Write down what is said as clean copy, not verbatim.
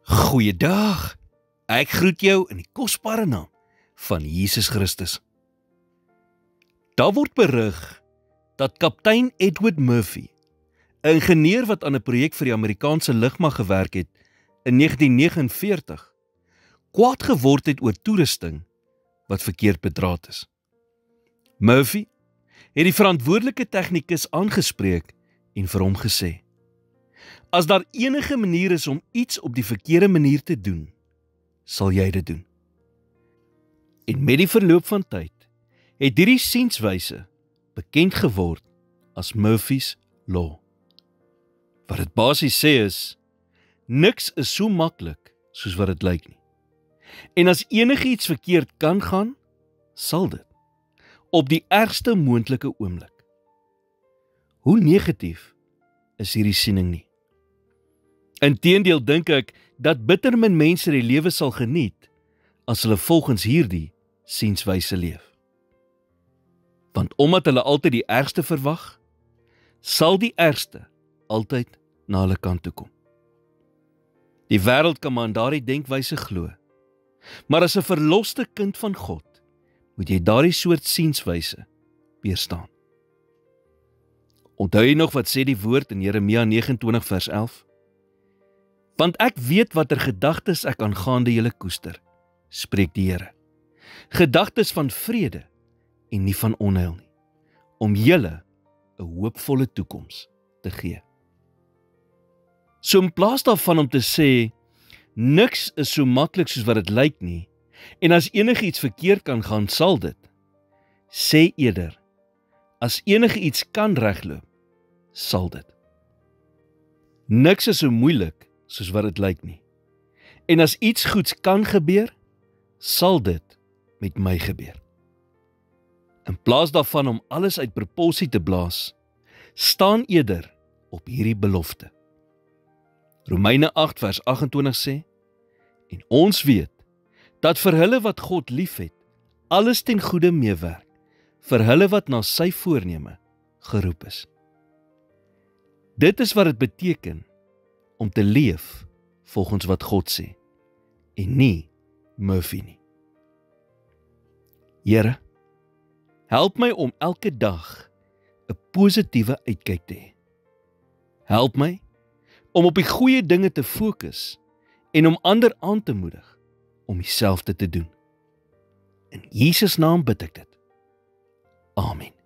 Goeiedag, ek groet jou in die kosbare naam van Jesus Christus. Daar word berig dat kaptein Edward Murphy, 'n ingenieur wat aan 'n projek vir die Amerikaanse lugmag gewerk het in 1949, kwaad geword het oor toerusting wat verkeerd bedraad is. Murphy het die verantwoordelike tegnikus aangespreek en vir hom gesê: "As daar enige manier is om iets op die verkeerde manier te doen, sal jy dit doen." En met die verloop van tyd het hierdie sienswyse bekend geword as Murphy's Law. Wat dit basies sê is, niks is so maklik soos wat dit lyk nie. En as enigiets verkeerd kan gaan, sal dit, op die ergste moontlike oomblik. Hoe negatief is hierdie siening nie? Inteendeel dink ek dat bitter min mense die lewe sal geniet as hulle volgens hierdie sienswyse leef. Want omdat hulle altyd die ergste verwag, sal die ergste altyd na hulle kant toe kom. Die wêreld kan maar in daardie denkwyse glo, maar as 'n verloste kind van God, moet jy daardie soort sienswyse weerstaan. Onthou jy nog wat sê die woord in Jeremia 29 vers 11? Want ek weet watter gedagtes ek aangaande julle koester, spreek die Here. Gedagtes van vrede en nie van onheil nie, om julle 'n hoopvolle toekoms te gee. So in plaas daarvan om te sê, niks is so maklik soos wat dit lyk nie, en as enigiets verkeerd kan gaan, sal dit, sê eerder, as enigiets kan regloop, sal dit. Niks is so moeilik soos wat dit lyk nie. En as iets goeds kan gebeur, sal dit met my gebeur. In plaas daarvan om alles uit proporsie te blaas, staan eerder op hierdie belofte. Romeine 8 vers 28 sê, en ons weet, dat vir hulle wat God liefhet, alles ten goeie meewerk, vir hulle wat na sy voorneme geroep is. Dit is wat dit beteken om te leef volgens wat God sê, en nie Murphy nie. Here, help my om elke dag 'n positiewe uitkyk te hê. Help my om op die goeie dinge te fokus en om ander aan te moedig om dieselfde te doen. In Jesus naam bid ek dit. Amen.